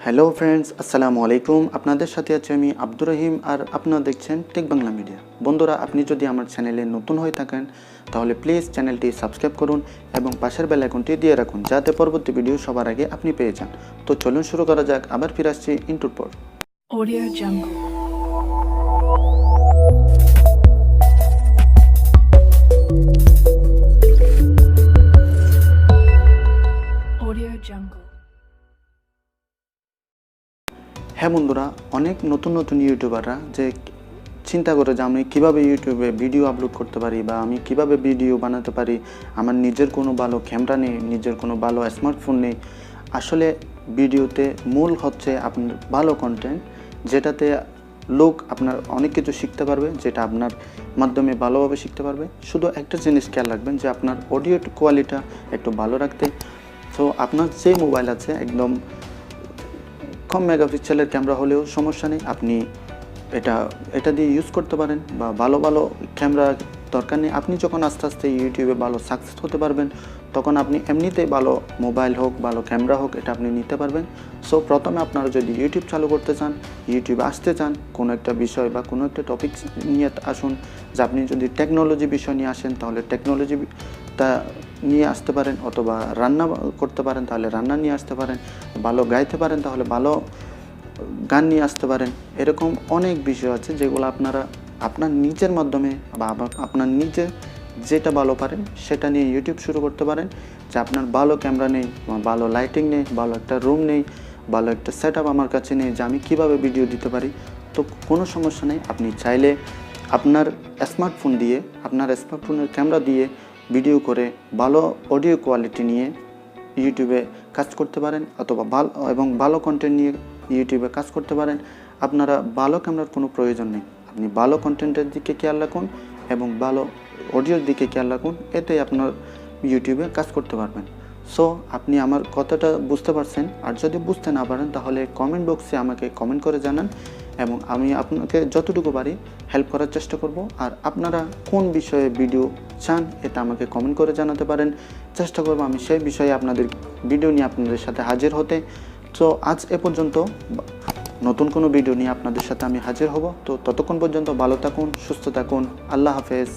Hello friends, আসসালামু আলাইকুম। আপনাদের সাথে আছি আমি আব্দুর রহিম, আর আপনারা দেখছেন টেক বাংলা মিডিয়া। বন্ধুরা, আপনি যদি আমার চ্যানেলে নতুন হয়ে থাকেন তাহলে প্লিজ চ্যানেলটি সাবস্ক্রাইব করুন এবং পাশের বেল আইকনটি দিয়ে রাখুন, যাতে পরবর্তী ভিডিও সবার আগে আপনি পেয়ে যান। তো চলুন শুরু করা যাক। আবার ফিরে আসছি ইন্টুর পর। Audio Jungle. Audio Jungle. হ্যাঁ বন্ধুরা, অনেক নতুন নতুন ইউটিউবাররা যে চিন্তা করে যে আমি কীভাবে ইউটিউবে ভিডিও আপলোড করতে পারি বা আমি কিভাবে ভিডিও বানাতে পারি, আমার নিজের কোনো ভালো ক্যামেরা নেই, নিজের কোনো ভালো স্মার্টফোন নেই। আসলে ভিডিওতে মূল হচ্ছে আপনার ভালো কন্টেন্ট, যেটাতে লোক আপনার অনেক কিছু শিখতে পারবে, যেটা আপনার মাধ্যমে ভালোভাবে শিখতে পারবে। শুধু একটা জিনিস খেয়াল রাখবেন যে আপনার অডিও কোয়ালিটিটা একটু ভালো রাখতে। তো আপনার যে মোবাইল আছে একদম কম মেগাপিক্সেলের ক্যামেরা হলেও সমস্যা নেই, আপনি এটা দিয়ে ইউজ করতে পারেন। বা ভালো ভালো ক্যামেরা দরকার নেই। আপনি যখন আস্তে আস্তে ইউটিউবে ভালো সাকসেস হতে পারবেন, তখন আপনি এমনিতেই ভালো মোবাইল হোক, ভালো ক্যামেরা হোক, এটা আপনি নিতে পারবেন। সো প্রথমে আপনারা যদি ইউটিউব চালু করতে চান, ইউটিউবে আসতে চান, কোনো একটা বিষয় বা কোনো একটা টপিক নিয়ে আসুন। যে আপনি যদি টেকনোলজি বিষয় নিয়ে আসেন তাহলে টেকনোলজিটা নিয়ে আসতে পারেন, অথবা রান্না করতে পারেন তাহলে রান্না নিয়ে আসতে পারেন, ভালো গাইতে পারেন তাহলে ভালো গান নিয়ে আসতে পারেন। এরকম অনেক বিষয় আছে যেগুলো আপনারা আপনার নিজের মাধ্যমে বা আপনার নিজে যেটা ভালো পারেন সেটা নিয়ে ইউটিউব শুরু করতে পারেন। যে আপনার ভালো ক্যামেরা নেই, ভালো লাইটিং নেই, ভালো একটা রুম নেই, ভালো একটা সেট আপ আমার কাছে নেই, যে আমি কীভাবে ভিডিও দিতে পারি। তো কোনো সমস্যা নেই, আপনি চাইলে আপনার স্মার্টফোনের ক্যামেরা দিয়ে ভিডিও করে ভালো অডিও কোয়ালিটি নিয়ে ইউটিউবে কাজ করতে পারেন, অথবা ভালো কন্টেন্ট নিয়ে ইউটিউবে কাজ করতে পারেন। আপনারা ভালো ক্যামেরার কোনো প্রয়োজন নেই, আপনি ভালো কন্টেন্টের দিকে খেয়াল রাখুন এবং ভালো অডিওর দিকে খেয়াল রাখুন, এতে আপনার ইউটিউবে কাজ করতে পারবেন। সো আপনি আমার কথাটা বুঝতে পারছেন? আর যদি বুঝতে না পারেন তাহলে কমেন্ট বক্সে আমাকে কমেন্ট করে জানান এবং আমি আপনাকে যতটুকু পারি হেল্প করার চেষ্টা করব। আর আপনারা কোন বিষয়ে ভিডিও চান এটা আমাকে কমেন্ট করে জানাতে পারেন, চেষ্টা করব আমি সেই বিষয়ে আপনাদের ভিডিও নিয়ে আপনাদের সাথে হাজির হতে। তো আজ এ পর্যন্ত, নতুন কোনো ভিডিও নিয়ে আপনাদের সাথে আমি হাজির হব। তো ততক্ষণ পর্যন্ত ভালো থাকুন, সুস্থ থাকুন। আল্লাহ হাফেজ।